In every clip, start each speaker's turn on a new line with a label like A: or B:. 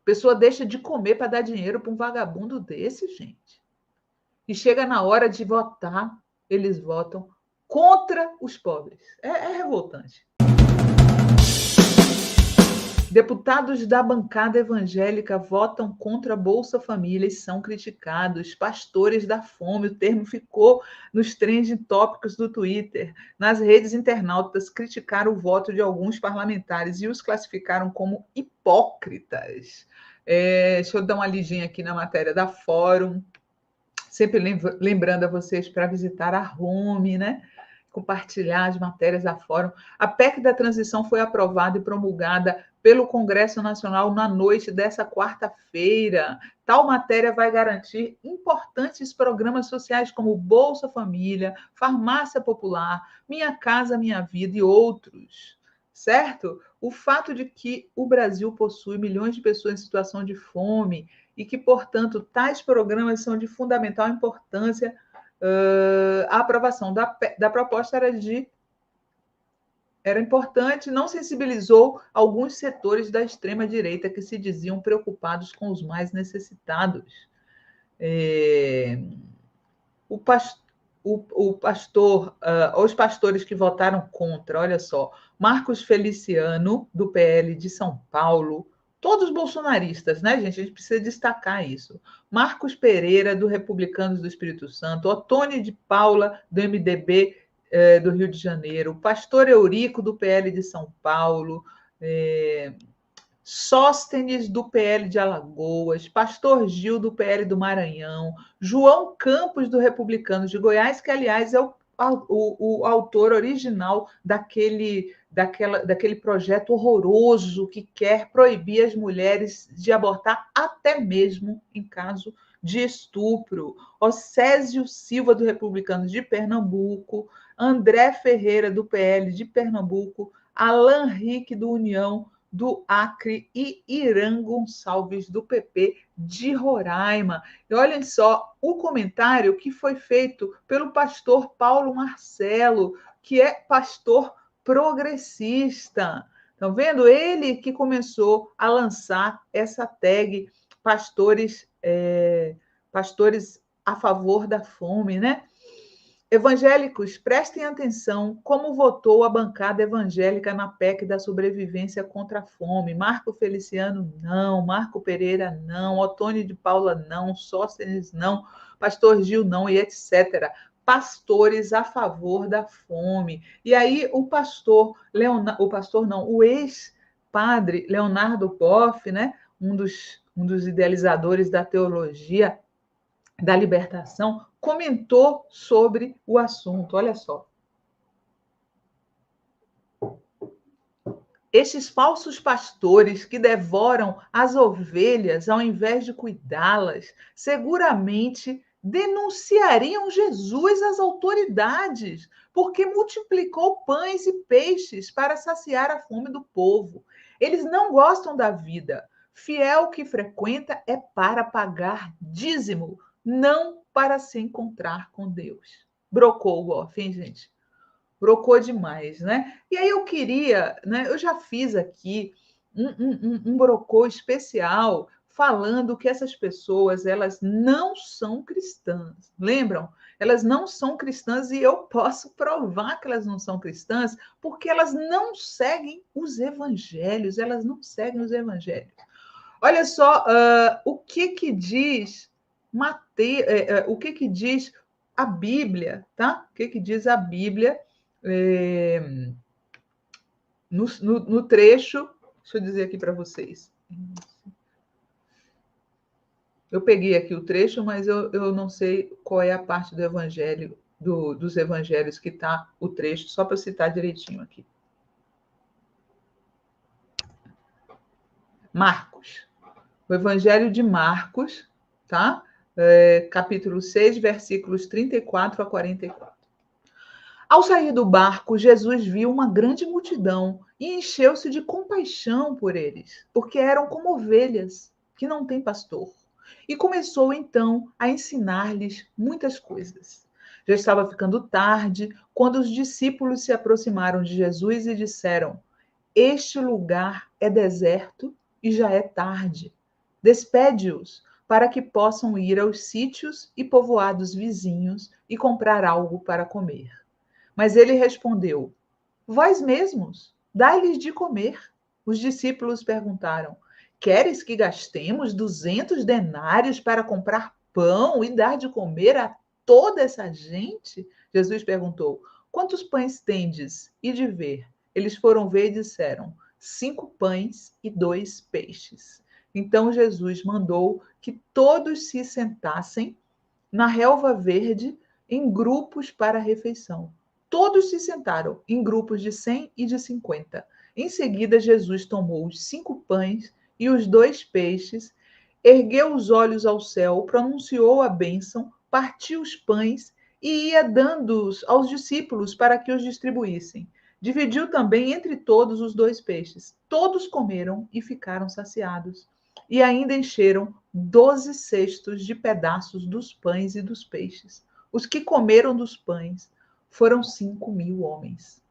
A: pessoa deixa de comer para dar dinheiro para um vagabundo desse, gente. E chega na hora de votar, eles votam contra os pobres. É revoltante. Deputados da bancada evangélica votam contra a Bolsa Família e são criticados. Pastores da fome, o termo ficou nos trending tópicos do Twitter. Nas redes, internautas criticaram o voto de alguns parlamentares e os classificaram como hipócritas. Deixa eu dar uma lidinha aqui na matéria da Fórum. Sempre lembrando a vocês para visitar a Home, né? Compartilhar as matérias da Fórum. A PEC da transição foi aprovada e promulgada pelo Congresso Nacional na noite dessa quarta-feira. Tal matéria vai garantir importantes programas sociais como Bolsa Família, Farmácia Popular, Minha Casa Minha Vida e outros. Certo? O fato de que o Brasil possui milhões de pessoas em situação de fome e que, portanto, tais programas são de fundamental importância. A aprovação da proposta era importante, não sensibilizou alguns setores da extrema-direita que se diziam preocupados com os mais necessitados. Os pastores que votaram contra, olha só, Marcos Feliciano, do PL de São Paulo, todos bolsonaristas, né, gente? A gente precisa destacar isso. Marcos Pereira, do Republicanos do Espírito Santo, Otônio de Paula, do MDB do Rio de Janeiro, Pastor Eurico, do PL de São Paulo, Sóstenes, do PL de Alagoas, Pastor Gil, do PL do Maranhão, João Campos, do Republicanos de Goiás, que, aliás, é o autor original daquele projeto horroroso que quer proibir as mulheres de abortar até mesmo em caso de estupro. Océsio Silva, do Republicanos de Pernambuco, André Ferreira, do PL de Pernambuco, Alan Rick, do União do Acre e Irã Gonçalves, do PP de Roraima. E olhem só o comentário que foi feito pelo pastor Paulo Marcelo, que é pastor progressista. Estão vendo? Ele que começou a lançar essa tag pastores a favor da fome, né? Evangélicos, prestem atenção como votou a bancada evangélica na PEC da sobrevivência contra a fome. Marco Feliciano, não. Marco Pereira, não. Otônio de Paula, não. Sóstenes, não. Pastor Gil, não, e etc. Pastores a favor da fome. E aí o ex-padre Leonardo Boff, né, um dos idealizadores da teologia da libertação, comentou sobre o assunto. Olha só. Estes falsos pastores que devoram as ovelhas ao invés de cuidá-las, seguramente denunciariam Jesus às autoridades, porque multiplicou pães e peixes para saciar a fome do povo. Eles não gostam da vida. Fiel que frequenta é para pagar dízimo, não para se encontrar com Deus. Brocou o Goff, hein, gente? Brocou demais, né? E aí eu queria, né? Eu já fiz aqui um brocô especial falando que essas pessoas, elas não são cristãs. Lembram? Elas não são cristãs e eu posso provar que elas não são cristãs porque elas não seguem os evangelhos, elas não seguem os evangelhos. Olha só o que diz o que diz a Bíblia, tá? O que diz a Bíblia no trecho? Deixa eu dizer aqui para vocês. Eu peguei aqui o trecho, mas eu não sei qual é a parte do evangelho, dos evangelhos que está o trecho, só para citar direitinho aqui. Marcos. O Evangelho de Marcos, tá? Capítulo 6, versículos 34 a 44. Ao sair do barco, Jesus viu uma grande multidão e encheu-se de compaixão por eles, porque eram como ovelhas que não têm pastor. E começou então a ensinar-lhes muitas coisas. Já estava ficando tarde quando os discípulos se aproximaram de Jesus e disseram: Este lugar é deserto e já é tarde. Despede-os para que possam ir aos sítios e povoados vizinhos e comprar algo para comer. Mas ele respondeu: Vós mesmos, dai-lhes de comer. Os discípulos perguntaram: Queres que gastemos 200 denários para comprar pão e dar de comer a toda essa gente? Jesus perguntou: Quantos pães tendes? E de ver. Eles foram ver e disseram: 5 pães e 2 peixes. Então Jesus mandou que todos se sentassem na relva verde em grupos para a refeição. Todos se sentaram em grupos de 100 e de 50. Em seguida, Jesus tomou os 5 pães e os 2 peixes, ergueu os olhos ao céu, pronunciou a bênção, partiu os pães e ia dando-os aos discípulos para que os distribuíssem. Dividiu também entre todos os 2 peixes. Todos comeram e ficaram saciados. E ainda encheram 12 cestos de pedaços dos pães e dos peixes. Os que comeram dos pães foram 5.000 homens.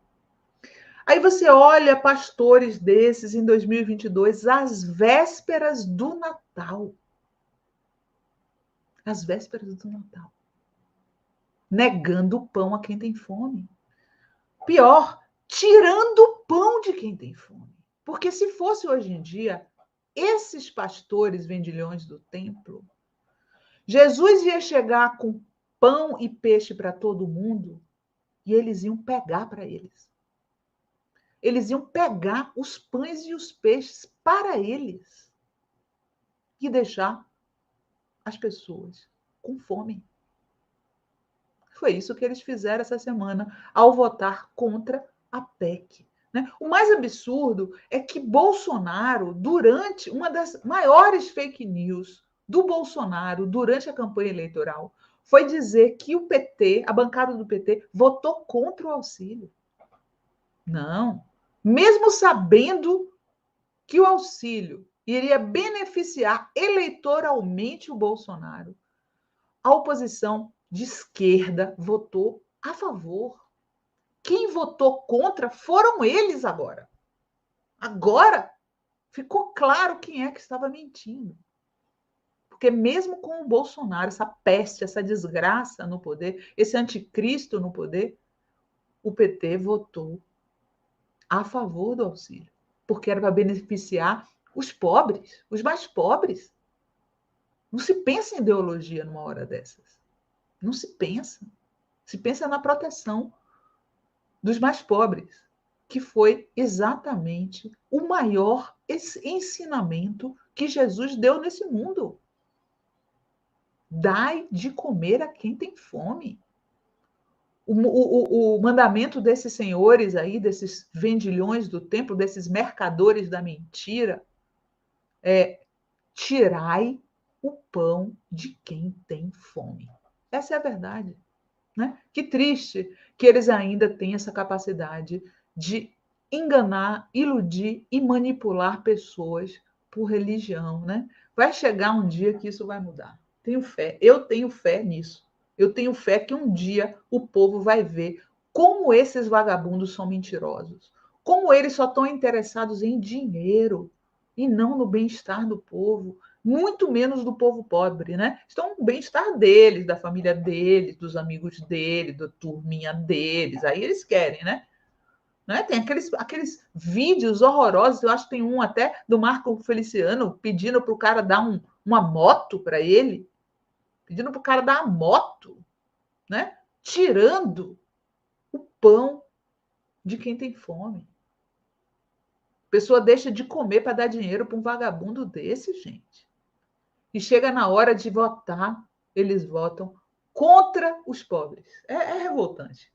A: Aí você olha pastores desses em 2022, às vésperas do Natal. Às vésperas do Natal. Negando o pão a quem tem fome. Pior, tirando o pão de quem tem fome. Porque se fosse hoje em dia, esses pastores vendilhões do templo, Jesus ia chegar com pão e peixe para todo mundo e eles iam pegar para eles. Eles iam pegar os pães e os peixes para eles e deixar as pessoas com fome. Foi isso que eles fizeram essa semana ao votar contra a PEC. Né? O mais absurdo é que Bolsonaro, durante uma das maiores fake news do Bolsonaro, durante a campanha eleitoral, foi dizer que o PT, a bancada do PT, votou contra o auxílio. Não. Mesmo sabendo que o auxílio iria beneficiar eleitoralmente o Bolsonaro, a oposição de esquerda votou a favor. Quem votou contra foram eles agora. Agora ficou claro quem é que estava mentindo. Porque mesmo com o Bolsonaro, essa peste, essa desgraça no poder, esse anticristo no poder, o PT votou a favor do auxílio. Porque era para beneficiar os pobres, os mais pobres. Não se pensa em ideologia numa hora dessas. Não se pensa. Se pensa na proteção dos mais pobres, que foi exatamente o maior ensinamento que Jesus deu nesse mundo. Dai de comer a quem tem fome. O mandamento desses senhores aí, desses vendilhões do templo, desses mercadores da mentira, é: tirai o pão de quem tem fome. Essa é a verdade. Né? Que triste que eles ainda têm essa capacidade de enganar, iludir e manipular pessoas por religião. Né? Vai chegar um dia que isso vai mudar. Tenho fé. Eu tenho fé nisso. Eu tenho fé que um dia o povo vai ver como esses vagabundos são mentirosos. Como eles só estão interessados em dinheiro e não no bem-estar do povo, muito menos do povo pobre, né? Estão no bem-estar deles, da família deles, dos amigos deles, da turminha deles. Aí eles querem, né? Tem aqueles vídeos horrorosos, eu acho que tem um até do Marco Feliciano pedindo para o cara dar uma moto para ele, pedindo para o cara dar a moto, né? Tirando o pão de quem tem fome. A pessoa deixa de comer para dar dinheiro para um vagabundo desse, gente. E chega na hora de votar, eles votam contra os pobres. É revoltante.